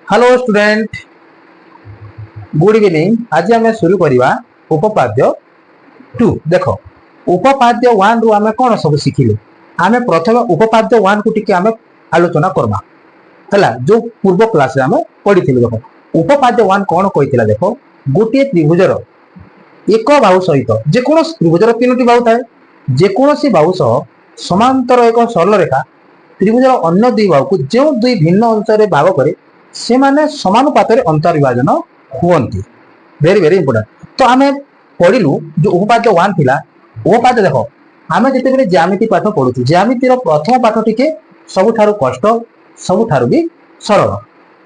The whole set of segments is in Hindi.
Hello student, good evening. आज आम शुरू करवा उपपाद्य 2। देख, उपपाद्य 1 रु आम कौन सब शिखिले। आम प्रथम उपपाद्य 1 को टिके आम आलोचना करवा है जो पूर्व क्लास आम पढ़ी। देख, उपपाद्य 1 कौन कही। देख, गोटे त्रिभुजर एक बाहु सहित जेको त्रिभुजर 3टी बाहु थाए, जेकोसी बाहु सह समांतर एक सरल रेखा त्रिभुजर अन्य दुई बाहु को जो दुई भिन्न अंश में भाग करे से माने समानुपात अंतर विभाजन हुअन्ति। Very very important. तो आम पढ़िलु जो उपपाद्य 1 थिला। उपपाद्य देख, आम जिते ज्यामिति पाठ पढ़ुचु, ज्यामितिर प्रथम पाठ टिके सबुठारु कष्ट, सबुठारु भी सरल।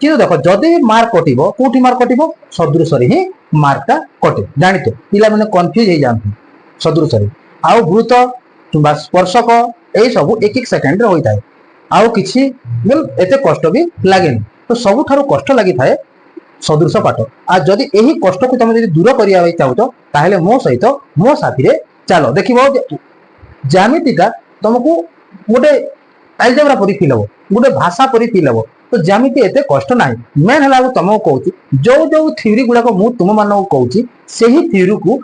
कि देख, जदि मार्क कटिबो, कोठी मार्क कटिबो, सदृश रे ही मार्कटा कटे। जानितो पिला माने कंफ्यूज हो जाती सदृश रे। आउ वृत्त किंबा स्पर्शक यही सब एक एक सेकेंड रे होई थाए। आउ किछि एते कष्ट भी लागेनी। तो सबुठारु कष्ट लगी थाए सदृश पाठ। आ जदि एही कष्ट को तुम दूर करिया चाहूच ताहेले मो सहित मो साथी रे चलो देखिबो। ज्यामितिटा तुमको गोटे अलजेब्रा परि फील हो, गोटे भाषा परि फील हो। तो ज्यामिति एते कष्ट नाही। मेन हला तुमको कहूची जो जो थ्योरी गुडा को मु तुम मानक कहूची सेही थ्योरी को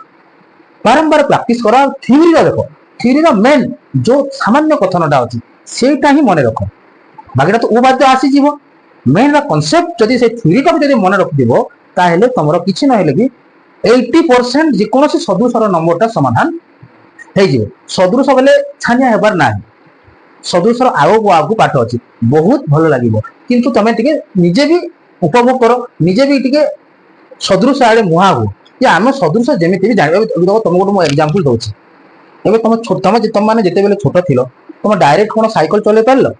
बारंबार प्रैक्टिस करा। थ्योरी रा देखो, थ्योरी रा मेन जो सामान्य कथनटा अछि सेटा ही मन रख। बाकीटा तो उपपाद्य आसी जीवो। मेन रा कांसेप्ट जदि से थ्योरी को जदि मन रख दिबो ताहेले तमरो किछि न हेले भी 80% जे कोनोसी सदृशर नंबरटा समाधान हे जीवो। सदृश बोले छानिया हेबार नाही। सदृशर आगो आगो पाठ अछि, बहुत भलो लागिबो। किंतु तमे टिके निजे भी उपभोग करो, निजे भी टिके सदृश आड़े मुहा हो जे आमे सदृश जेमिति भी जानिबो। देखो तुम गोटे मो एग्जांपल दोछि। एबे तुम माने जेते बेले छोट थिलो तुम डायरेक्ट कोन साइकिल चले पारलो,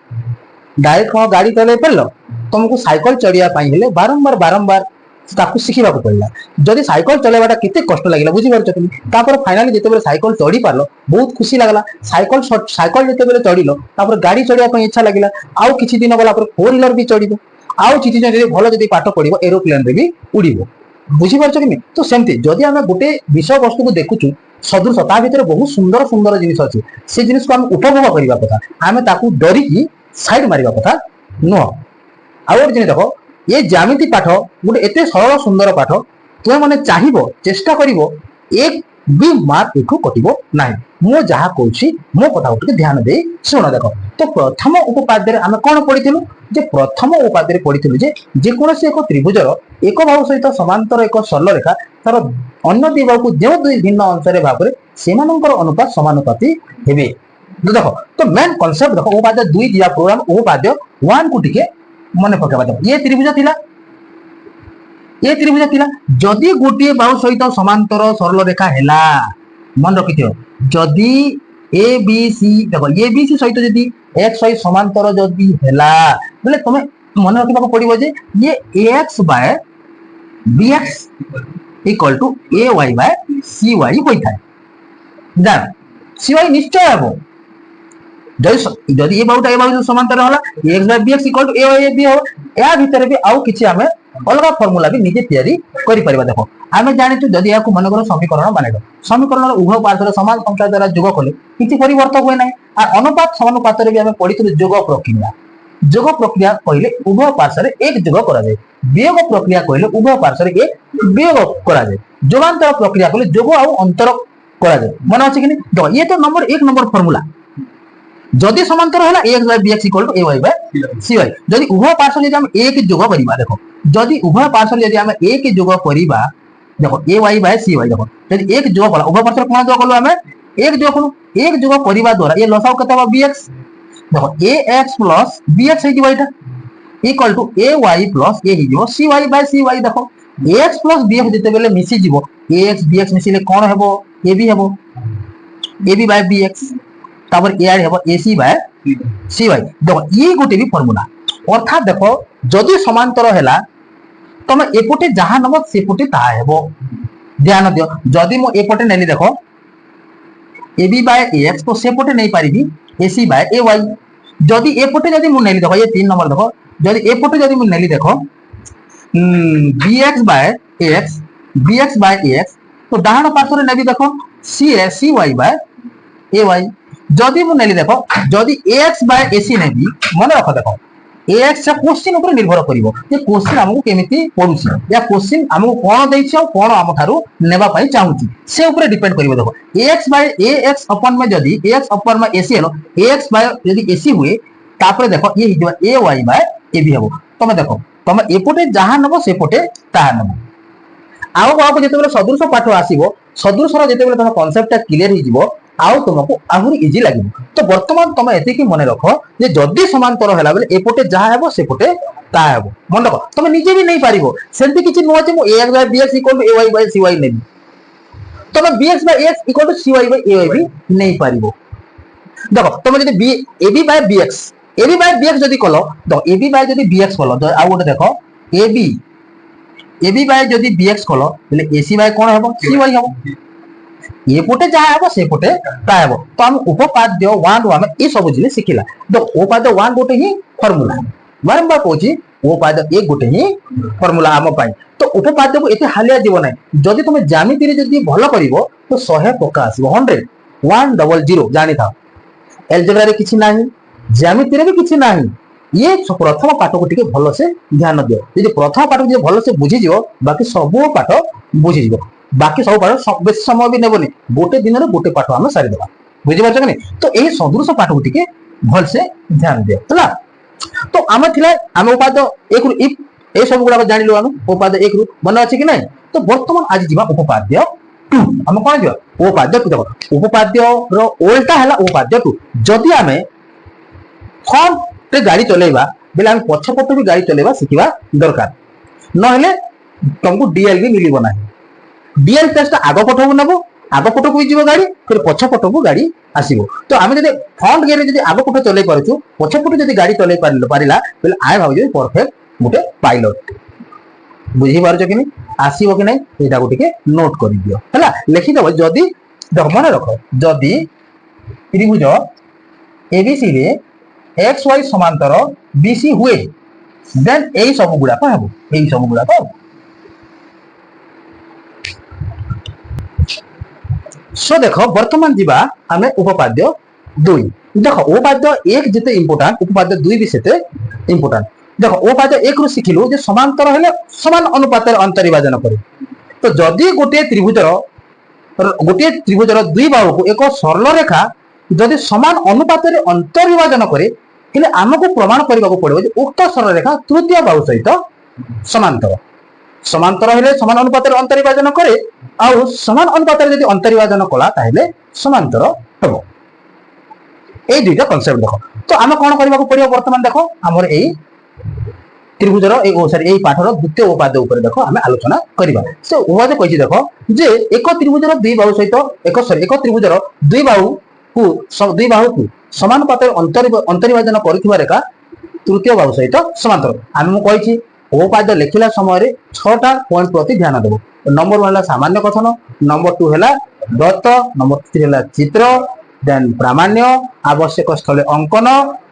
डायरेक्ट कोन गाड़ी चले पारलो। तुमको साइकिल चढ़िया पाई हेले बारंबार बारंबार ताकू शिखिबा को पड़ला। जदि साइकिल चलेबाटा केते कष्ट लागिला बुझि पारछ तुम। तापर फाइनली जेते बेले साइकिल चढ़ी पारलो बहुत खुशी लागला। साइकिल जेते बेले चढ़िलो तापर गाड़ी चढ़िया पाई इच्छा लागिला। आउ किछि दिन गला पर 4 व्हीलर भी चढ़िबो। आउ किछि दिन जदि भलो जदि पाठ पढिबो एरोप्लेन रे भी उड़िबो। बुझि पारछ कि नै। तो सेमति जदि आमे गोटे विषय वस्तु को देखुछु सदृश ता भीतर बहुत सुंदर सुंदर जिनिस अछि, से जिनिस को हम उपभोग करिबा कथा। आमे ताकू डरी की साइड मारिबा कथा नो। आउ जिनिस देखो, ये ज्यामिति पाठ गोटे एते सरल सुंदर पाठ तुम माने चाहिबो चेष्टा करिवो एक भी मार्क एठू कटिबो नाही। मो जहा कहूछि मो कथा उठके ध्यान दे सुनो। देखो, तो प्रथम उपपाद्य रे आमे कोन पढिथिलु जे प्रथम उपपाद्य रे पढिथिलु जे कोनोसी एक त्रिभुजर एक बाहु सहित समांतर एक सरल रेखा तार अन्य दुई बाहु को जो दुई भिन्न अंश रे भाग करे सेमानंकर अनुपात समानुपाती हेबे। देखो, तो मेन कांसेप्ट देखो, उपपाद्य 2 दिया प्रोग्राम उपपाद्य 1 को टिके मने पकेबा। देखो, ये त्रिभुज थिला, ये त्रिभुज थिला। जदि गोटे बाहु सहित समांतर सरल रेखा हेला, मन रखिथियो जदि ए बी सी, देखो ए बी सी सहित जदि एक्स वाई समांतर जदि हेला बोले तमे मन रखिबा को पड़िबो जे ये X by BX equal to A Y by C Y होई थाए। जान सी वाई निश्चय हेबो। जदि ए बाहुटा ए बाहु समांतर होला X by BX equal to A Y B हो। या भीतर भी आउ किछि आमे अलग फार्मूला भी निजे तैयारी करि परिबा। देखो, आमे जानिछु जदि याकू मन करो समीकरण बनेबो, समीकरणर उभय पार्श्व समान संख्या द्वारा जोग कले किछि परिवर्तन होय नै। आ अनुपात समानुपात रे भी आमे पढिथिलु जोग प्रक्रिया। जोग प्रक्रिया कहले उभय पार्श्व रे एक जोग करा जाय। वियोग प्रक्रिया कहले उभय पार्श्व रे एक वियोग करा जाय। जोगांतर प्रक्रिया कहले जोग आ अंतर करा जाय। मन अछि कि नै। देखो, ये तो नंबर 1 नंबर फार्मूला। जदि समांतर होला X by BX equal to A Y by C Y. जदि उभय पार्श्व जदि हम एक जोग करिबा, देखो जदि उभय पार्श्व जदि हम एक जोग करिबा, देखो ए वाई बाय सी वाई। देखो जदि एक जोग कला उभय पार्श्व कोन जोग कलु हमें एक जोग कलु। एक जोग करिबा द्वारा ये लसाव कते बा बीएक्स। देखो ए एक्स प्लस बीएक्स हे दिबा एटा equal to A Y plus A ही दिबो C Y by C Y. देखो एक्स प्लस बीएक्स जते बेले मिसी जिवो एक्स बीएक्स मिसिले कोन हेबो ए बी हेबो, ए बी बाय बीएक्स तापर ए आर हेबो एसी बाय सी वाई। देखो ये गोटे भी फार्मूला। अर्थात देखो जदि समांतर हेला तमे एपटे जहा नब सेपटे ता हेबो। ध्यान दियो, जदि मो एपटे नेली देखो ए बी बाय एक्स तो सेपटे नै पारिबी एसी बाय ए वाई। जदि एपटे जदि मो नेली देखो ये 3 नंबर। देखो जदि एपटे जदि मो नेली देखो BX by X, BX by X तो डाहाण पार्श्व रे नेबी देखो C Y by A Y. जदि मु नेली देखो जदि एक्स बाय एसी नेबी मन रख। देखो AX क्वेश्चन ऊपर निर्भर करिवो जे क्वेश्चन हमको केमिति पडुची या क्वेश्चन हमको कोन दैछि और कोन हम थारु नेबा पई चाहूची से ऊपर डिपेंड करिवो देखो AX अपन में जदी AX अपन में AC हेलो AX जदी AC हुए तापर देखो ये हिजो AY AB हेबो तमे देखो तमे एपोटे जहां नबो सेपोटे ताहा नबो आउ जेतेबेले सदृश पाठ आसीबो सदृशर जेतेबेले तम कांसेप्ट क्लियर हि जिवो आउ तुमको आहुरी इजी लागिबो तो वर्तमान तुम एतिकी मन रखो जे जदी समांतर हैला बेले एपोटे जहां हेबो सेपोटे ता हेबो मन रखो तुम निजे भी नहीं पारिबो सेंति किछि नुवा जे मो AX by BX equal to AY by CY नेबी तुम BX by AX equal to CY by AY भी नहीं पारिबो देखो तुम जदी AB by BX जदी कलो तो AB by जदी BX कलो तो आ गोटे देखो AB by जदी BX कलो बेले AC by कोन हेबो CY हेबो ये पोटे जहां हेबो से पोटे ता हेबो तो हम उपपाद्य 1 रो हम ए सब जिले सिखिला तो उपपाद्य 1 गोटे ही फार्मूला बारंबार कहूची उपपाद्य 1 गोटे ही फार्मूला हम पाई तो उपपाद्य को एते हालिया जीव नै जदी तुम ज्यामिति रे जदी भलो करिवो तो 100 टका आसीबो 100 100 जानि था अलजेब्रा रे किछि नाही ज्यामिति रे भी किछि नाही ये प्रथम पाठ को टिके भलो से ध्यान दियो जे प्रथम पाठ को जे भलो से बुझी जिवो बाकी सब पाठ बुझी जिवो बाकी सब पाठ बेस समय भी नेबोनी गोटे दिन रे गोटे पाठ हम सारी देबा बुझि पाछ कि तो एही सदृश पाठ को टिके भल से ध्यान दियो हला तो आमे थिला आमे उपाद्य 1 रु ए सब गुडा जानिलो हम उपाद्य 1 रु मन अछि कि नै तो वर्तमान आज जिबा उपपाद्य 2 हम कोन जिबा उपपाद्य 2 देखो उपपाद्य रो उल्टा हला उपपाद्य 2 जदी आमे फ्रंट ते गाड़ी चलेबा बेला हम पछ पट भी गाड़ी चलेबा सिखिबा दरकार नहले तुमको डीएल भी मिलिबो नाही डीएल टेस्ट आगो पटो नबो आगो पटो को जीवो गाड़ी फिर पछ पटो को गाड़ी आसीबो तो आमे जदि फ्रंट गियर जदि आगो पटो चले परछु पछ पटो जदि गाड़ी चले पारिला बेले आय भाउ जे परफेक्ट गुटे पायलट बुझी पारछ कि नै आसीबो कि नै एटा को टिके नोट करि दियो हला लिखि दबो जदि मन रखो जदि त्रिभुज एबीसी रे XY समांतर BC हुए देन एई सब गुडा को हेबो एई सब गुडा को सो देखो वर्तमान जीवा हमें उपपाद्य 2 देखो उपपाद्य 1 जते इंपोर्टेंट उपपाद्य 2 भी सेते इंपोर्टेंट देखो उपपाद्य 1 रु सिखिलु जे समांतर हेले समान अनुपात रे अंतर्विभाजन करे तो जदी गोटे त्रिभुजर दुई बाहु को एक सरल रेखा जदी समान अनुपात रे अंतर्विभाजन करे हेले हमको प्रमाण करबा को पड़िबो जे उक्त सरल रेखा तृतीय बाहु सहित समांतर हेले समान अनुपात रे अंतर्विभाजन करे आ समान अनुपात रे यदि अंतर्विभाजन कला ताहेले समांतर हेबो ए दुईटा कांसेप्ट देखो तो आमे कोन करबा को पड़िबो वर्तमान देखो हमर एई त्रिभुजर एई पाठर द्वितीय उपपाद्य ऊपर देखो आमे आलोचना करबा से उपाद्य कहिछि देखो जे एक त्रिभुजर दुई बाहु सहित एक त्रिभुजर दुई बाहु को समानुपात रे अंतर्विभाजन करथिबा रेखा तृतीय बाहु सहित समांतर आमे कहिछि उपपाद्य लिखिला समय रे 6टा पॉइंट प्रति ध्यान देबो नंबर 1 सामान्य कथन नंबर 2 हैला दत्त नंबर 3 हैला चित्र देन प्रामाण्य आवश्यक स्थले अंकन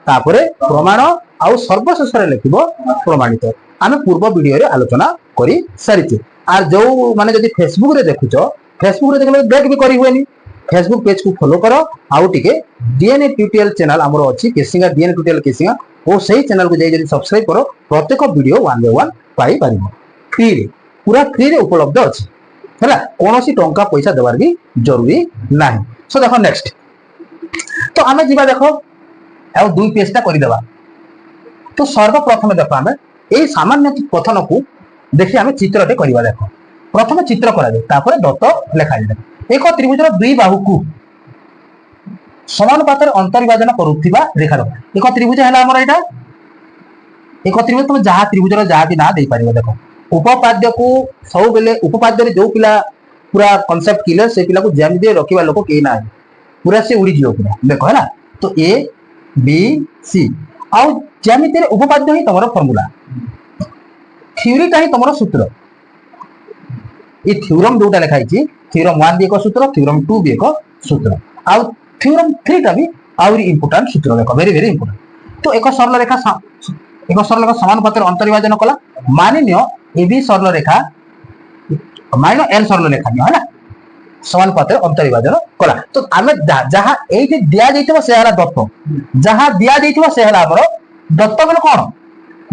तापरे प्रमाण आउ सर्वशेष रे लिखिबो प्रमाणित आमे पूर्व वीडियो रे आलोचना करी सारिछि आर जो माने जदी फेसबुक रे देखुछो फेसबुक रे देखले बैक भी करी हुएनी फेसबुक पेज को फॉलो करो आउ टिके डीएनए ट्यूटोरियल चैनल हमरो अछि केसिंगा डीएनए ट्यूटोरियल केसिंगा ओ सही चैनल को जदी सब्सक्राइब करो प्रत्येक वीडियो 1 बाय 1 पाई परिबो फ्री रे पूरा फ्री रे उपलब्ध अछि हला कोनोसी टंका पैसा देबार भी जरूरी नाही सो देखो नेक्स्ट तो आमे जीवा देखो आ दुई पेजटा करि देबा तो सर्वप्रथम देखो आमे एई सामान्य कथन को देखि आमे चित्रटे करिवा देखो प्रथम चित्र करा दे तापर दत्त लेखा दे एक त्रिभुजर दुई बाहु को समानुपात रे अंतर्विभाजन करूथिबा रेखा एक त्रिभुज हैला हमर एटा एक त्रिभुज तुम जहा त्रिभुजर जहा भी ना दे पारिबो देखो उपपाद्य को सब बेले उपपाद्य रे जो पिला पूरा कांसेप्ट क्लियर से पिला को ज्यामिति रखिबा लोक के ना पूरा से उड़ी जियो पूरा देखो हैला तो ए बी सी आउ ज्यामिति रे उपपाद्य ही तमरो फार्मूला थ्योरी का ही तमरो सूत्र ए थ्योरम दोटा लिखाई छी थ्योरम 1 भी एक सूत्र थ्योरम 2 भी एक सूत्र आउ थ्योरम 3 टा भी आउरी इंपोर्टेंट सूत्र देखो वेरी वेरी इंपोर्टेंट तो एक सरल रेखा समानुपात रे अंतर्विभाजन कला मानिन्य एबी सरल रेखा माइनस एल सरल रेखा है ना समानुपात रे अंतर्विभाजन कला तो आमे जहां एठी दिया जैतबो से हला दत्त जहां दिया जैतबो से हला हमरो दत्त बेले कोन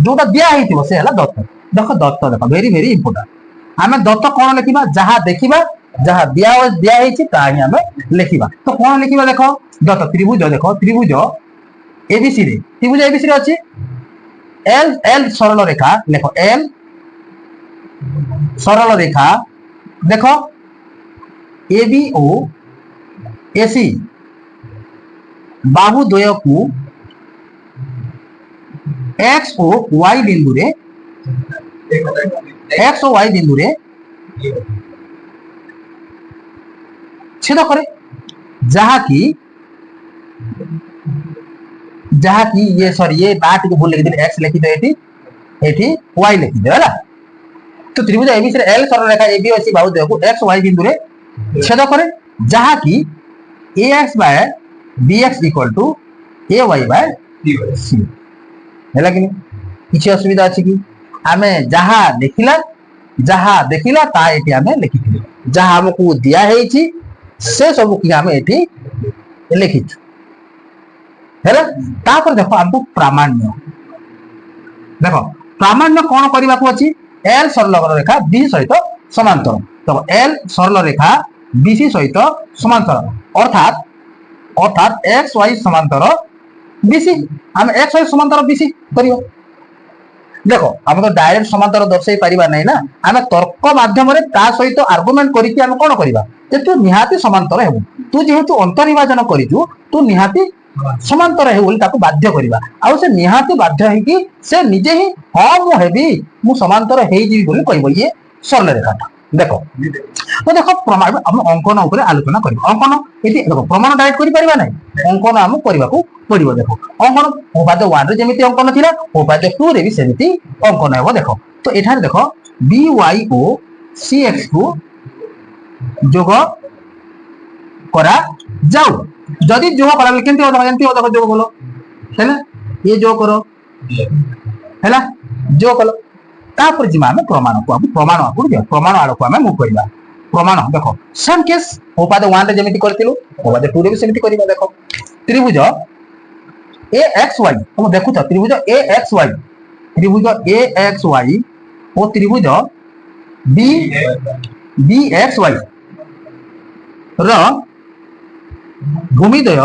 जोटा दिया हेतिबो से हला दत्त। देखो दत्त देखो वेरी वेरी इंपोर्टेंट। आमे दत्त कोन लिखिबा जहा देखिबा जहा दिया हेछि ता ही आमे लिखिबा। तो कोन लिखिबा देखो दत्त त्रिभुज देखो त्रिभुज एबीसी रे त्रिभुज एबीसी रे अछि एल एल सरल रेखा देखो एल सरल रेखा देखो एबी ओ एसी बाहु द्वय को एक्स ओ वाई बिंदु रे एक्स ओ वाई बिंदु रे छेद करे जहा की ये सॉरी ये बात को भूल लिखि दे एक्स लिखि दे एठी वाई लिखि दे होला। तो त्रिभुज एबीसी रे एल सरल रेखा एबी ओसी बाहु द्वय को एक्स वाई बिंदु रे छेद करे जहा की ax by bx equal to ay by c हैला कि किछि असुविधा अछि कि आमे जहा देखिला ता एठी आमे लिखिथिले जहा हमकु दिया हेछि से सब कि आमे एठी लिखिछु हैला। तापर देखो हमकु प्रामाण्य देखो प्रामाण्य कोन करिबा को अछि l सरल रेखा bc सहित समांतर। तो l सरल रेखा bc सहित समांतर अर्थात एक्स वाई समांतर बीसी हम एक्स वाई समांतर बीसी करियो। देखो हम तो डायरेक्ट समांतर दर्शाई परिबा नै ना हम तर्क माध्यम रे ता सहित आर्गुमेंट करिके हम कोन करिबा जे तू निहाती समांतर हेबु तू जेहेतु अंतर्विभाजन करिजु तू निहाती समांतर हे बोली ताको बाध्य करिबा आ से निहाती बाध्य है कि से निजे ही हां मु हेबी मु समांतर हेई जी बोली कहबो ये सरल रेखाटा। देखो तो देखो प्रमाण हम अंकन ऊपर आलोचना करिबा अंकन एति देखो प्रमाण डायरेक्ट करि परिबा नै अंकन हम करिबा को पड़िबो। देखो अंकन उपाद्य 1 रे जेमिति अंकन थिला उपाद्य 2 रे भी सेमिति अंकन हेबो। देखो तो एठार देखो बी वाई ओ सी एक्स को जोग करा जाऊ जदि जोग करा केनति हो देखो जोग बोलो हैला ये जोग करो हैला जोग कलो तापर जिमा में प्रमाण प्रमाण आड़ को मुव करबा। प्रमाण देखो सेम केस उपाद्य 1 रे जेमिति करथिलु उपाद्य 2 रे भी सेमिति करबा। देखो त्रिभुज ए एक्स वाई तुम देखु छ त्रिभुज ए एक्स वाई ओ त्रिभुज बी एक्स वाई र भूमिद्वय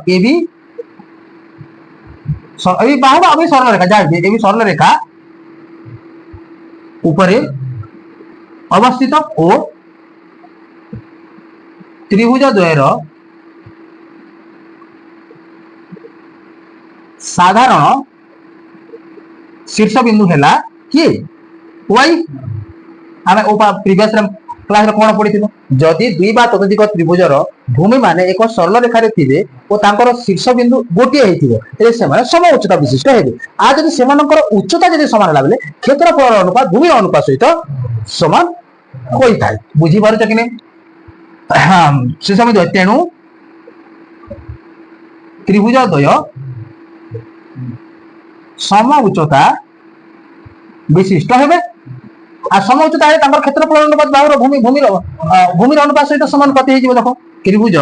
एबी अभी बाहु अभी सरल रेखा जाए एबी सरल रेखा ऊपर अवस्थित ओ त्रिभुज द्वयर साधारण शीर्ष बिंदु हैला कि वाई आमे ओपा प्रीवियस क्लास रे कोन पढिथिलो जदि दुई बा ततोधिक त्रिभुजर भूमि माने एक सरल रेखा रे थिबे ओ तांकर शीर्ष बिंदु गोटे हेतिबो ए समय सम उच्चता विशिष्ट हेबे आ जदि सेमानकर उच्चता जदि समान होला बेले क्षेत्रफल अनुपात भूमि अनुपात सहित समान होई थाय। बुझी पारुछ कि नै से समय दो तेनु त्रिभुज द्वय सम उच्चता विशिष्ट हेबे आ सम उच्चता है तांकर क्षेत्रफल अनुपात बाहुर भूमि अनुपात सहित समान कति हेजिबो। देखो त्रिभुज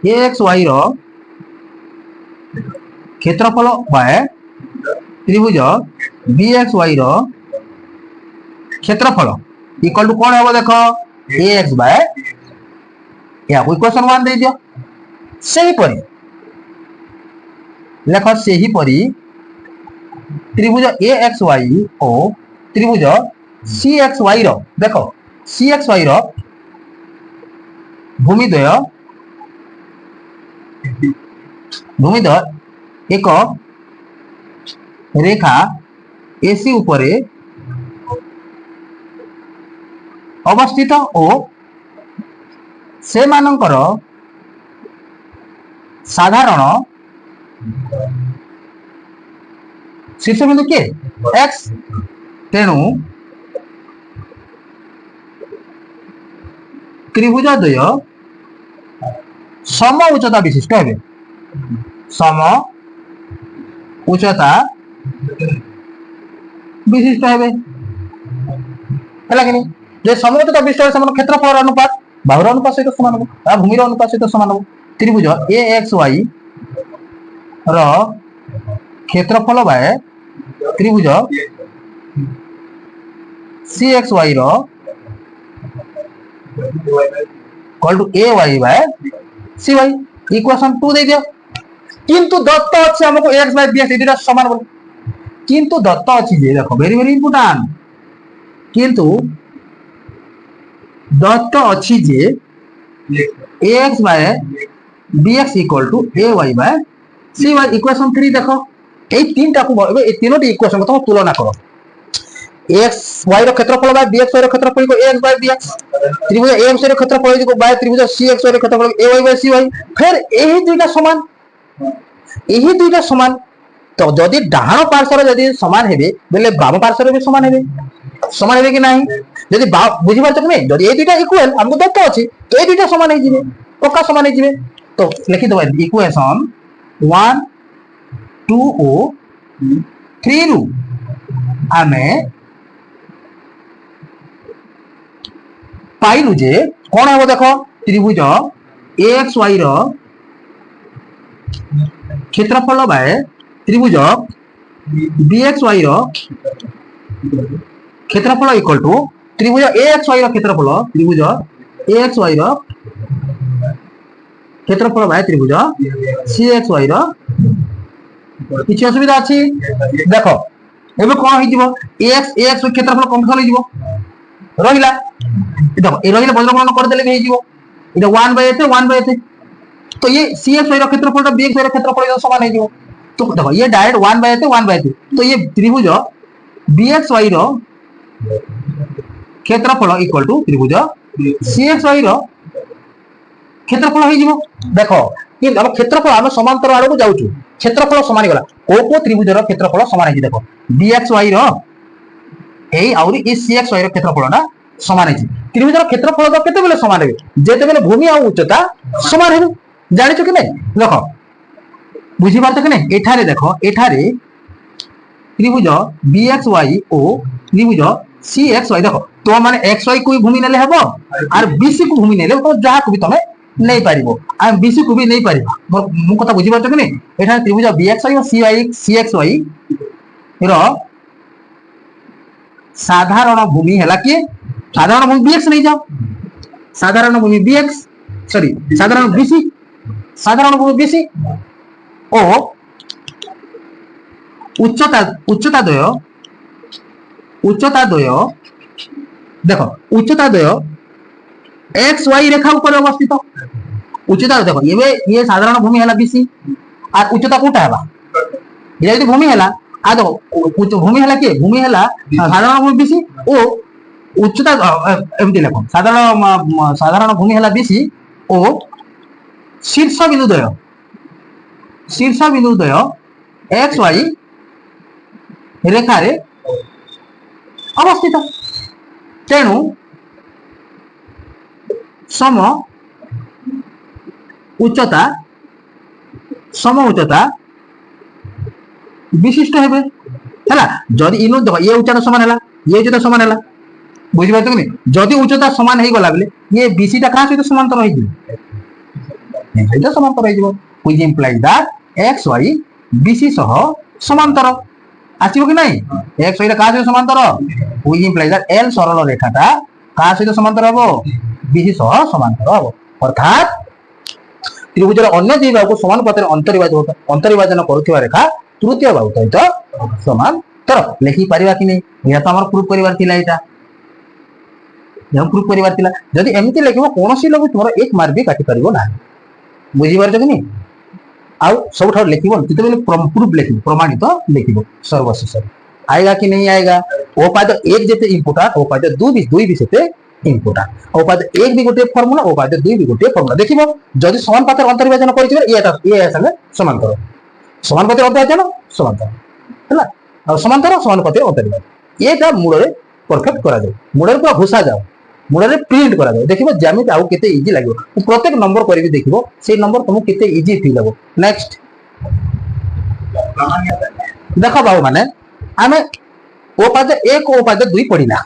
एक्स वाई रो क्षेत्रफल बाय त्रिभुज बी एक्स वाई रो क्षेत्रफल इक्वल टू कोन हेबो। देखो एक्स बाय या इक्वेशन 1 दे दियो सही परी लेखो सही परी त्रिभुज ए एक्स वाई ओ त्रिभुज सी एक्स वाई रो देखो सी एक्स वाई रो भूमिद्वय एक रेखा एसी उपरे अवस्थित ओ से मानकर साधारण शीर्ष बिंदु के एक्स तेणु त्रिभुज द्वय सम उच्चता विशिष्ट हेबे सम उच्चता विशिष्ट हेबे हैला कि जे सम उच्चता विशिष्ट समान क्षेत्रफल अनुपात बाहुर अनुपात सहित समान हो आ भूमि अनुपात सहित समान हो। त्रिभुज ए एक्स वाई रो क्षेत्रफल बाय त्रिभुज CXY रो equal to AY by CY equation 2 दे दियो। किंतु दत्त अछि हमको x बाय bx एटा समान बोल। किंतु दत्त अछि जे देखो वेरी वेरी इंपोर्टेंट। किंतु दत्त अछि जे ax by bx equal to ay by cy equation 3 देखो ए तीनटा को ए तीनोटी इक्वेशन को तुलना करो। x y रो क्षेत्रफल बाय bx y रो क्षेत्रफल को ax बाय bx त्रिभुज ax रो क्षेत्रफल को बाय त्रिभुज cx y रो क्षेत्रफल ay बाय cy फिर एही दुईटा समान तो जदि डाहाण पार्श्वर जदि समान हेबे बेले बाम पार्श्वर भी समान हेबे कि नहीं जदि बुझी पारछ कि नहीं जदि ए दुईटा इक्वल हमको दत्त अछि तो ए दुईटा समान हे जिवे पक्का समान हे जिवे। तो लिखि दबा इक्वेशन 1 2 ओ 3 रु आमे पाइलु जे कोन हेबो देखो त्रिभुज AXY रो क्षेत्रफल बाय त्रिभुज BXY रो क्षेत्रफल इक्वल टू त्रिभुज AXY रो क्षेत्रफल त्रिभुज AXY रो क्षेत्रफल बाय त्रिभुज CXY रो किछि असुविधा अछि देखो एबे कोन होई जिवो AX क्षेत्रफल कम हो जिवो रहिला देखो ए रहिला बज्रगणन कर देले भी हो जिवो इटा 1 बाय एते 1 बाय एते तो ये CXY रो क्षेत्रफल तो BXY रो क्षेत्रफल समान हो जिवो। तो देखो ये डायरेक्ट 1 बाय एते 1 बाय एते तो ये त्रिभुज BXY रो क्षेत्रफल इक्वल टू त्रिभुज CXY रो क्षेत्रफल हो जिवो। देखो कि हम क्षेत्रफल हम समांतर आड़ को जाउछु क्षेत्रफल समान गला को त्रिभुज रो क्षेत्रफल समान है देखो BXY रो ए और ई CXY रो क्षेत्रफल ना समान है त्रिभुज रो क्षेत्रफल तो केते बेले समान है जेते बेले भूमि और उच्चता समान है जानिছো कि नहीं देखो बुझी पारछ कि नहीं एठारे देखो एठारे त्रिभुज BXY ओ त्रिभुज CXY देखो तो माने XY को भूमि नेले हबो और BC को भूमि नेले तो जहा को भी तमे नहीं पारिबो आ BC को भी नहीं पारिबो मु कथा बुझी पारछ कि नहीं एठारे त्रिभुज BXY और CXY रो साधारण भूमि हला कि साधारण भूमि BX नहीं जाओ साधारण भूमि BX सॉरी साधारण BC साधारण भूमि BC ओ उच्चता द्वय देखो उच्चता द्वय XY रेखा ऊपर अवस्थित उच्चता देखो ये साधारण भूमि हला BC और उच्चता कोटा हला ये यदि भूमि हला आ देखो भूमि हला के भूमि हला साधारण भूमि BC ओ उच्चता एमती लेखो साधारण भूमि हला BC ओ शीर्ष बिंदु द्वय XY रेखा रे अवस्थित तेणु सम उच्चता विशिष्ट हेबे हला जदि इनो देखो ये उच्चता समान हला ये उच्चता समान हला बुझि पाइतो कि नहीं जदि उच्चता समान हेई गला बेले ये BC टा कहा सहित समांतर होई जिवो एटा समांतर होई जिवो which implies that XY BC सह समांतर आसीबो कि नहीं XY टा कहा सहित समांतर व्हिच इंप्लाइज दैट L सरल रेखाटा कहा सहित समांतर हबो BC सह समांतर हबो अर्थात त्रिभुजर अन्य दुई बाहु को समान पथरे अंतर्विभाजन करुवा रेखा तृतीय बाहु सहित समांतर लिखि पारिबा कि नहीं या तो हमर प्रूफ करिवार थिला एटा हम प्रूफ करिवार थिला जदि एमिति लिखिबो कोनोसी लोग तोर एक मार्क भी काटि परिबो ना बुझी पारछ कि नहीं आउ सब ठार लिखिबो जते बेले प्रूफ लिखिबो प्रमाणित लिखिबो सर्वशेष आएगा कि नहीं आएगा उपाद एक जेते इंपोर्टेंट उपाद दुई भी सेते इंपोर्टेंट उपाद एक भी गोटे फार्मूला उपाद दुई भी गोटे फार्मूला देखिबो जदि समान पात्र अंतर्विभाजन करिथिबे ये संगे समांतर समान पात्र अंतर्विभाजन समांतर हला और समांतर समान पात्र अंतर्विभाजन एटा मूल रे परफेक्ट करा जाय मूल रे पूरा घुसा जाओ मूल रे प्रिंट करा जाय देखिबो ज्यामिति आउ केते इजी लागो प्रत्येक नंबर करबी देखिबो से नंबर तुमको केते इजी फील लागो नेक्स्ट देखो बाबू माने आमे उपाद एक उपाद दुई पढ़िला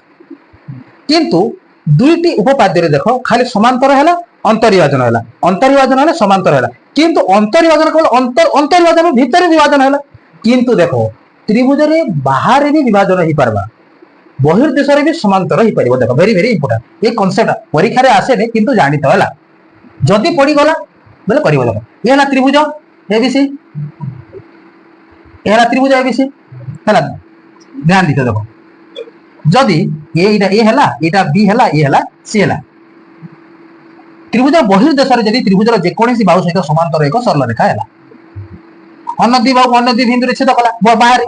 किंतु दुईटी उपपाद्य रे देखो खाली समांतर हैला अंतर्विभाजन हैला समांतर हैला किंतु अंतर्विभाजन केवल अंतर्विभाजन भीतर विभाजन हैला किंतु देखो त्रिभुज रे बाहर भी विभाजन हो पारबा बहिर्देश रे भी समांतर हो पारिबो देखो वेरी वेरी इंपोर्टेंट ये कांसेप्ट परीक्षा रे आसे ने किंतु जानि तो हला जदी पड़ी गला बोले करिवो देखो ये हला त्रिभुज एबीसी ये हला त्रिभुज एबीसी हला ध्यान दिते देखो जदी ये हला एटा बी हला ये हला सी हला त्रिभुज बहिर्देश रे जदी त्रिभुज रे जे कोनसी बाहु सहित समांतर एक सरल रेखा हला अन्नदी बाहु अन्नदी बिंदु रे छेद कला बाहर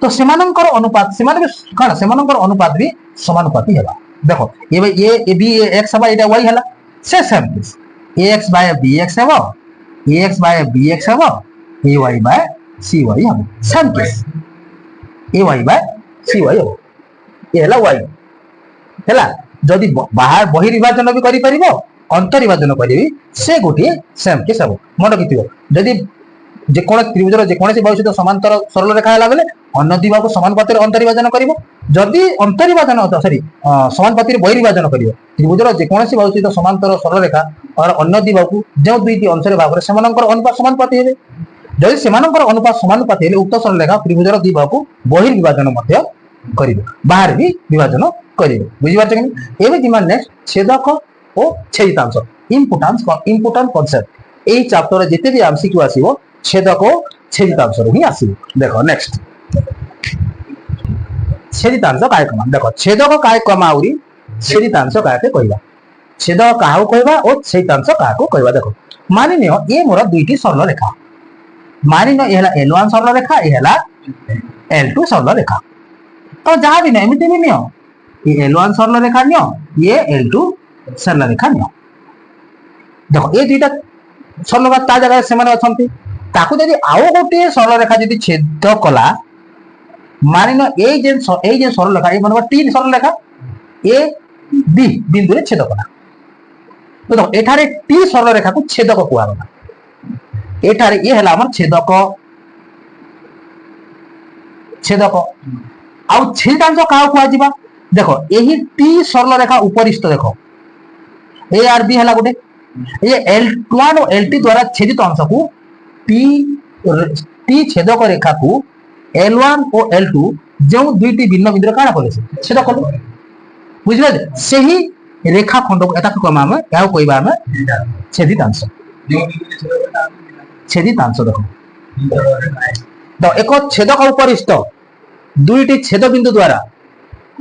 तो सेमानंकर अनुपात सेमान कण सेमानंकर अनुपात भी समानुपाती हेबा देखो ये बी एक्स हबा एटा वाई हला से same this ax by bx हेबो ax by bx हेबो ay by cy हेबो same case ay by cy हेबो ये हला y हला जदी बाहर बहिर विभाजन भी करि परिबो अंतर विभाजन करिवि से गोटी सेम केस हेबो मन किथिबो जदी जे कोन त्रिभुजर जे कोनसी बाहु सहित समांतर सरल रेखा हला बेले अन्य दिबा को समानुपाती रे अंतर विभाजन करिवो जदी अंतर विभाजन सॉरी समानुपाती रे बहिर विभाजन करिवो त्रिभुजर जे कोनसी बाहु सहित समांतर सरल रेखा और अन्य दिबा को जे दुईटी अंश रे भाग रे समानंकर अनुपात समानुपाती हेबे जदी समानंकर अनुपात समानुपाती हेले उक्त सरल रेखा त्रिभुजर दिबा को बहिर विभाजन मध्य करिवो बाहर भी विभाजन करिवो बुझि पाछे कि एबे दिमा नेक्स्ट छेदक ओ छेदितांश इंपोर्टेंट कांसेप्ट एई चैप्टर जेते भी एमसीक्यू आसीबो छेदक छेदितांश ही आसीबो देखो नेक्स्ट छेदितांश काय कमा देखो छेदक काय कमा आउरी छेदितांश काके कहबा छेदक काहू कहबा और छेदितांश काको कहबा देखो मानि नियो ए मोर दुईटी सरल रेखा मानि नियो ए हला L1 सरल रेखा ए हला L2 सरल रेखा तो जहां भी नहीं एमिति भी नियो ये L1 सरल रेखा नियो ये L2 सरल रेखा नियो देखो ये दुईटा सरल रेखा ता जगह से माने अछंती ताकू जदी आउ गोटे सरल रेखा जदी छेद कला मानि न ए जे सरल रेखा ए माने तीन सरल रेखा ए बी बिंदु रे छेद कला तो देखो एठारे टी सरल रेखा को छेदक कुआ गला एठारे ये हला हमर छेदक आउ छेदांश का कुआ जिबा देखो एही टी सरल रेखा उपरिष्ठ देखो ए आर बी हला गोटे ये L1 और L2 द्वारा छेदित अंश को टी छेदक रेखा को L1 और L2 जो दुईटी भिन्न बिंदु काना कले छेद कले बुझले सेही रेखा खंड को एता कमा हम याव कहबा हम छेदितांश देखो तो एक छेदक उपरिष्ठ दुईटी छेद बिंदु द्वारा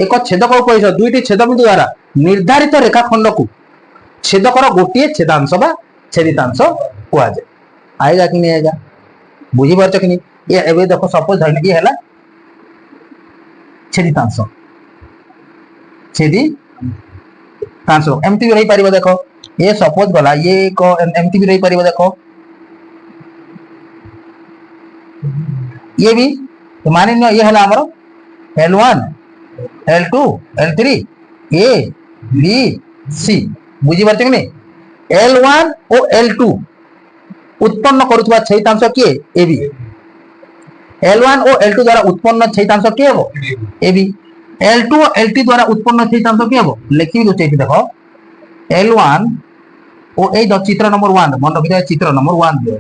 एक छेदक उपरिष्ठ दुईटी छेद बिंदु द्वारा निर्धारित रेखा खंड को छेदकर गोटे छेदांश बा छेदितांश कुआ जाय आएगा कि नहीं आएगा बुझी पारछ कि नहीं ये एबे देखो सपोज धरने ये हला छेदितांश एमती भी रही पारिबो देखो ये सपोज गला ये को एमती भी रही पारिबो देखो ये भी तो मानि न ये हला हमरो L1 L2 L3 A B C बुझी पारछ कि नहीं L1 और L2 उत्पन्न करुवा छेदितांश किए AB L1 और L2 द्वारा उत्पन्न छेदितांश किए हो AB L2 और L3 द्वारा उत्पन्न छेदितांश किए हो लिखि दो चेक देखो L1 और ए चित्र नंबर 1 मन रखि चित्र नंबर 1 दियो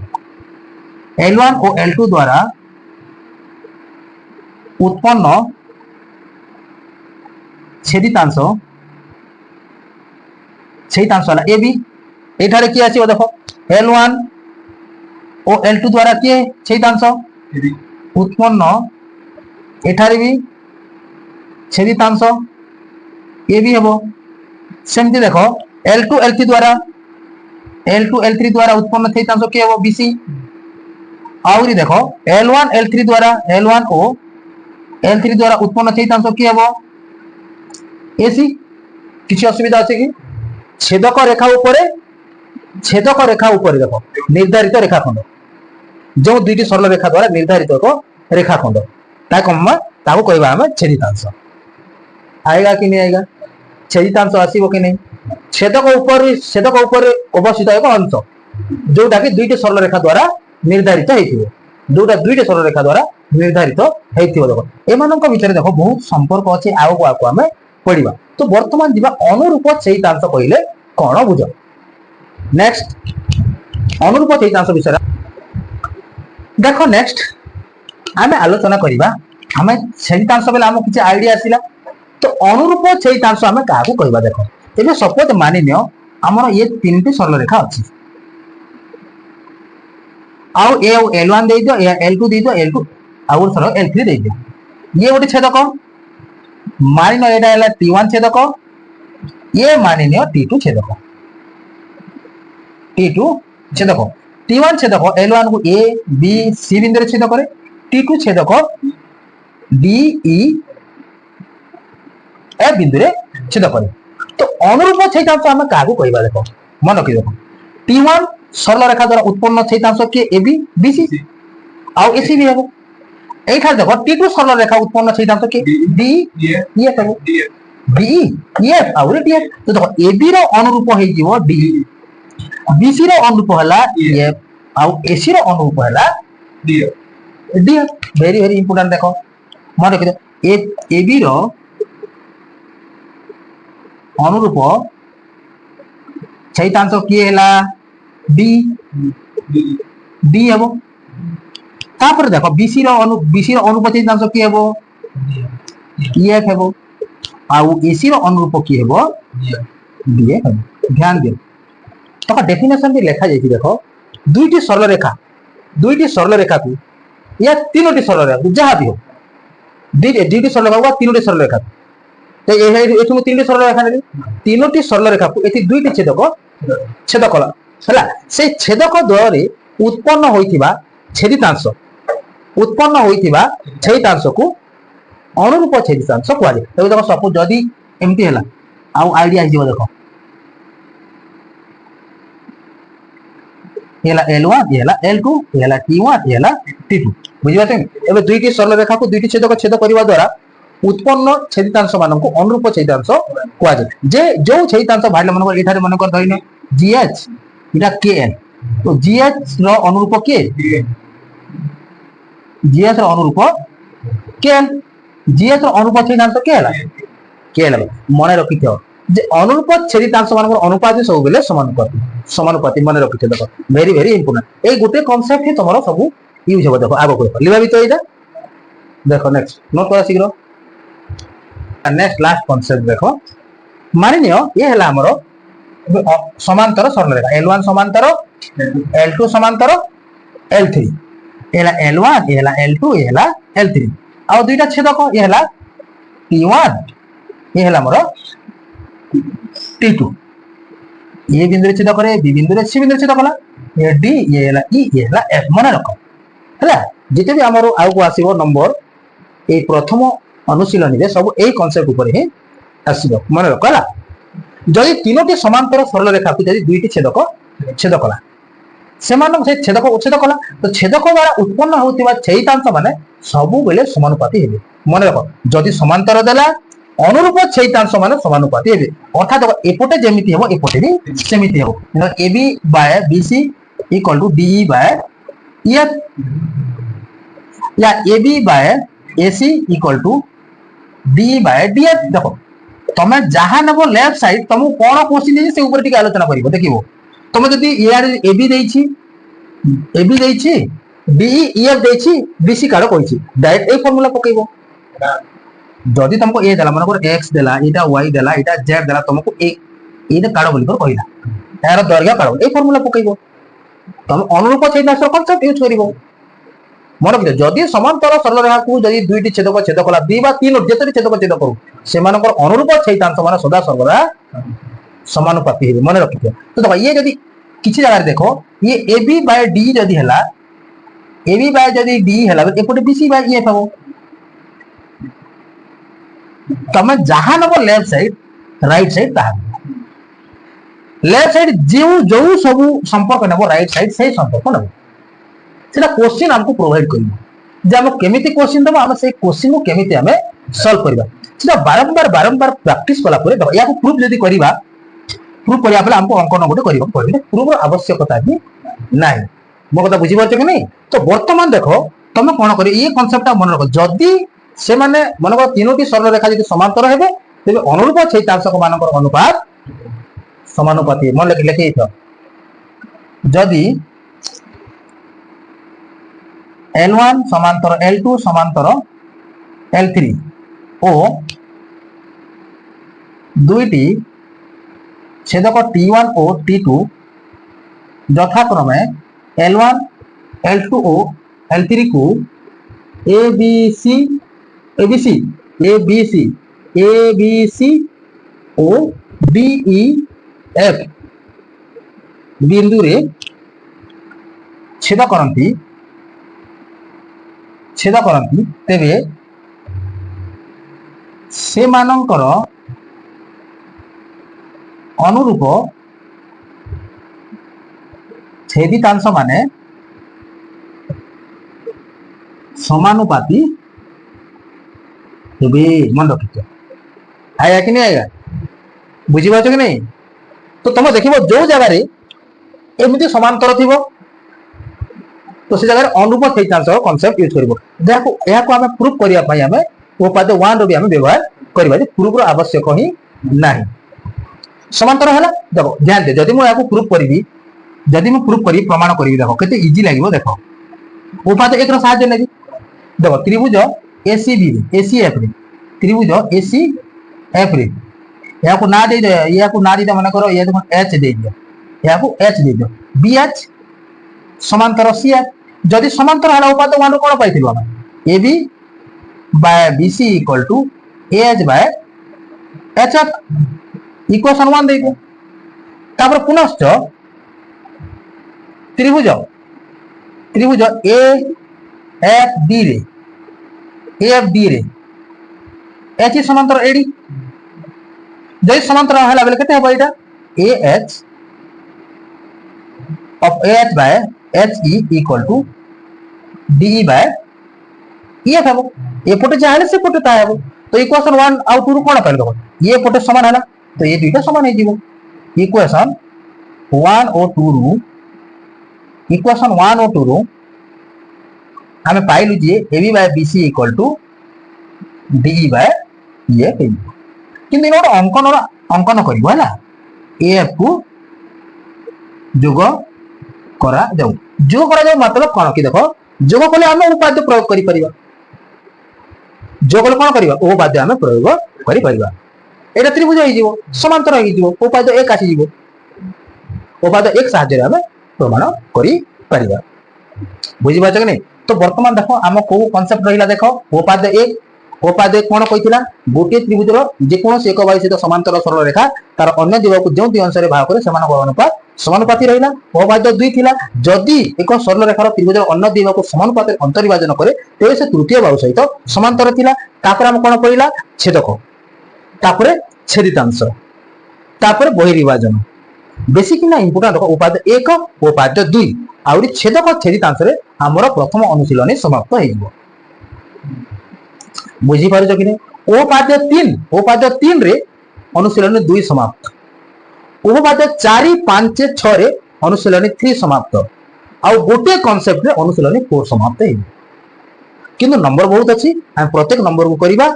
L1 और L2 द्वारा उत्पन्न छेदितांश वाला AB एठारे की आसीबो देखो L1 और L2 द्वारा किए छेदितांश उत्पन्न एठारे भी छेदितांश ए भी हेबो सेमति देखो L2 L3 द्वारा उत्पन्न छेदितांश के हेबो BC आउरी देखो L1 L3 और L3 द्वारा उत्पन्न छेदितांश के हेबो AC किछि असुविधा আছে कि छेदक रेखा ऊपर देखो निर्धारित रेखाखंड जो दुईटी सरल रेखा द्वारा निर्धारित एक रेखाखंड ताको कहबा हम छेदितांश आएगा कि नहीं आएगा छेदितांश आसीबो कि नहीं छेदक ऊपर अवस्थित एक अंश जोटा कि दुईटी सरल रेखा द्वारा निर्धारित हेतिबो जोटा दुईटी सरल रेखा द्वारा निर्धारित हेतिबो देखो एमानक भितर देखो बहुत संपर्क अछि आउ को हमें पढ़िबा तो वर्तमान जीवा अनुरूप छेदितांश कहले कोन बुझ नेक्स्ट अनुरूप छेदितांश विषय देखो नेक्स्ट आमे आलोचना करिबा आमे छेदितांश बेले हमको किछि आईडिया आसिला तो अनुरूप छेदितांश आमे काहाकू कहबा देखो एबे सपोज मानि नियो हमर ये तीनटी सरल रेखा अछि आउ ए L1 दे दियो L2 दे दियो L2 आउ सरल L3 दे दियो ये गोटे छेदक मानि नियो एटा हला T1 छेदक ये मानि नियो T2 छेदक T2 छेदक T1 छेदक L1 को A B C बिंदु रे छेद करे T2 छेदक D E F बिंदु रे छेद करे तो अनुरूप छेदांश हम काहाकू कहबा देखो मन रखि देखो T1 सरल रेखा द्वारा उत्पन्न छेदांश के AB BC आउ AC भी हेबो एठा देखो T2 सरल रेखा उत्पन्न छेदांश के D EF हेबो D EF आउ DF तो देखो AB रो अनुरूप हे जीवो D BC रो अनुरूप हला EF आउ AC रो अनुरूप हला DF वेरी वेरी इंपोर्टेंट देखो मन रखि दो AB रो अनुरूप छेदांश किए हला D D हेबो तापर देखो BC रो अनुरूप छेदांश किए हेबो EF हेबो आउ AC रो अनुरूप किए हेबो DF हेबो ध्यान दियो तो डेफिनेशन भी लिखा जाई देखो दुईटी सरल रेखा को या तीनोटी सरल रेखा जहां भी हो दुईटी सरल रेखा वा तीनोटी सरल रेखा तो एठु तीनोटी सरल रेखा ने तीनोटी सरल रेखा को एठी दुईटी छेद कला हला से छेदक द्वय रे उत्पन्न होइतिबा छेदितांश को अनुरूप छेदितांश कहवा जाय तो देखो सपोज जदी एमती हला आउ आईडिया आ जिवो देखो ये हला L1 ये हला L2 ये हला T1 ये हला T2 बुझि बाते एबे दुईटी सरल रेखा को दुईटी छेदक छेद करबा द्वारा उत्पन्न छेदितांश मान को अनुरूप छेदितांश कहवा जाय जे जो छेदितांश भाइले मन को एठारे मन कर दइने GH इटा KL तो GH रो अनुरूप के GH रो अनुरूप KL GH रो अनुरूप छेदितांश के हला KL मने रखिथो जे अनुरूप छेदितांश मान को अनुपात सब बेले समानुपाती मने रखिथो देखो वेरी वेरी इंपोर्टेंट ए गुटे कांसेप्ट ही तमरो सब यूज हो देखो आगो को लिबा भी तो एटा देखो नेक्स्ट नोट करा शीघ्र नेक्स्ट लास्ट कांसेप्ट देखो मानि नियो ये हला हमरो समांतर सरल रेखा L1 समांतर L2 समांतर L3 एला L1 एला L2 एला L3 आ दुईटा छेदक ये हला T1 ये हला हमरो T2 ये बिंदु रे छेद करे B बिंदु रे C बिंदु रे छेद कला ये D ये हला E ये हला F मन रख हला जेते भी हमरो आउ को आसीबो नंबर ए प्रथम अनुशीलनी रे सब ए कांसेप्ट ऊपर ही आसीबो मन रख हला जदि तीनोटी समांतर सरल रेखा को जदि दुईटी छेद कला सेमान से छेदक उच्छेद कला तो छेदक द्वारा उत्पन्न होतिबा छेदितांश माने सब बेले समानुपाती हेबे मन रख जदि समांतर देला अनुरूप छेदितांश माने समानुपाती हेबे अर्थात एपटे जेमिति हेबो एपटे भी सेमिति हेबो AB by BC equal to DE by EF या AB by AC equal to DE by DF देखो तमे जहां नबो लेफ्ट साइड तुम कोन क्वेश्चन देछि से ऊपर टिके आलोचना करिवो देखिवो तुम जदी यार AB देछि DE EF देछि BC काढो कहिछि डायरेक्ट ए फार्मूला पकेइबो जदी तुमको ए देला माने को x देला एटा y देला एटा z देला तुमको एटा काढो बोली कर कहिला यार दर्घ्य काढो ए फार्मूला पकेइबो तुम अनुरूप छेदांश कांसेप्ट यूज करिवो मन रखियो जदी समांतर सरल रेखा को जदी दुईटी छेद कला दी बा तीन जेतरी छेद करू सेमानकर अनुरूप छेदांश माने सदा सर्वदा समानुपाती हेबे मन रखियो तो देखो ये जदी किछि जगह देखो ये AB बाय D जदी हला AB बाय जदी D हला एपटे BC बाय EF हबो तमे जहां नबो लेफ्ट साइड राइट साइड ता लेफ्ट साइड जो सब संपर्क नबो राइट साइड से संपर्क नबो सेटा क्वेश्चन हमको प्रोवाइड करिवो जे हम केमिति क्वेश्चन दबो हम से क्वेश्चन को केमिति हमें सॉल्व करबा सेटा बारंबार प्रैक्टिस कला परे देखो या को प्रूफ जदी करिबा प्रूफ करिया पले हमको अंकन गोटे करिवो पड़बे प्रूफ रो आवश्यकता भी नाही मो कथा बुझी परछ कि नहीं तो वर्तमान देखो तमे कोन करी ये कांसेप्ट मन रखो जदी से माने मन को तीनोटी सरल रेखा जदी समांतर हेबे तेबे अनुरूप छेदांश मानकर अनुपात समानुपाती मन लेखि तो जदी L1 समांतर L2 समांतर L3 ओ दुईटी छेदक T1 ओ T2 यथाक्रमे L1 L2 ओ L3 को ABC ABC ABC ABC ओ DEF बिंदु रे छेद करती तेबे से मानकर अनुरूप छेदितांश माने समानुपाती मन रखिथ आएगा कि नहीं आएगा बुझी पाच कि नहीं। तो तुम देखो जो जगह एमती समांतर थी तो से जगह अनुरूप छेदितांश कॉन्सेप्ट यूज कर आम प्रूफ करने आम उपाध्याय 1 रो भी आम व्यवहार करवा प्रूफ आवश्यक ही ना समांतर है देखो ध्यान दे जदि मुझे प्रूफ करी जदि मुझे प्रूफ करी प्रमाण करी देखो केते इजी लगे देखो उपाध्याय 1 रो सहायता नेबी देखो त्रिभुज एसीबी एसीएफ रे त्रिभुज एसीएफ रे या को ना दे या को ना दे मन करो ये देखो एच दे दियो या को एच दे दियो बीएच समांतर सीएफ जदि समांतर हला उपाध्याय 1 रो कोन पाइथिलु हम AB by BC equal to AH by HF equation 1 दे दियो तापर पुनश्च त्रिभुज त्रिभुज ए एफ डी रे एफ डी रे एच समांतर एडी जदि समांतर हला बेले केते हबो एटा AH of AH by H E equal to DE by EF हबो ए पटे जाहले से पटे ता हबो तो इक्वेशन 1 आउ 2 रो कोन कहल दबो ये पटे समान हला तो ये दुईटा समान हे जीवो इक्वेशन 1 और 2 रो इक्वेशन 1 और 2 रो हमें पाइलु जे AB by BC equal to DE by EF किंतु इन अंकन करिवो हला AF को जोग करा जाऊ जोग करा जाऊ मतलब कोन कि देखो जोग कले हम उपाद्य प्रयोग करि परिबा जोग कले कोन करिबा उपाद्य हम प्रयोग करि परिबा एटा त्रिभुज हे जीवो समांतर हे जीवो उपाद्य 1 आसी जीवो उपाद्य 1 सहायता रे हम प्रमाण करि परिबा बुझि बाच कि नहीं। तो वर्तमान देखो आम को कांसेप्ट रहिला देखो उपाद्य 1 उपाध्याय कोन कहिथिला गोटे त्रिभुजर जे कोनोसी एक बाई सहित समांतर सरल रेखा तार अन्य दिगक जो दि अंश रे भाग करे समान अनुपात समानुपाती रहिला उपाध्याय 2 थिला जदि एक सरल रेखार त्रिभुजर अन्य दिगक समानुपात अंतर्विभाजन करे तेबे से तृतीय बाहु सहित समांतर थिला तापर हम कोन पढिला छेदक तापर छेदितांश तापर बहिर्विभाजन बेसिक ना इंपोर्टेंट उपाध्याय 1 उपाध्याय 2 आउरी छेदक छेदितांश रे हमर प्रथम अनुशीलनी समाप्त हेइबो बुझी पार कि नहीं। उपाध्याय 3 रे अनुशीलनी 2 समाप्त उपाध्याय 4 5 6 रे अनुशीलनी 3 समाप्त आउ गोटे कांसेप्ट रे अनुशीलनी 4 समाप्त हे किंतु नंबर बहुत अछि हम प्रत्येक नंबर को करिबा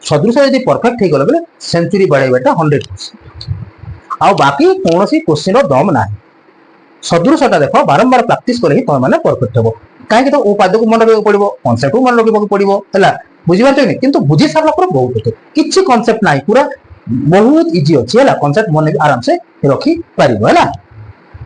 सदृश यदि परफेक्ट हे गले बेले सेंचुरी बढ़ाइबाटा 100% आउ बाकी कोनोसी क्वेश्चन रो दम नाही सदृशटा देखो बारंबार प्रैक्टिस करे ही तो माने परफेक्ट हेबो काहे तो उपाध्याय को मन रखिबो पड़िबो कांसेप्ट को मन रखिबो पड़िबो हला बुझी पारछ कि किंतु बुझी सारला पर बहुत होते किछि कांसेप्ट नाही पूरा बहुत इजी अछि हला कांसेप्ट मन आराम से रखी पारिबो हला।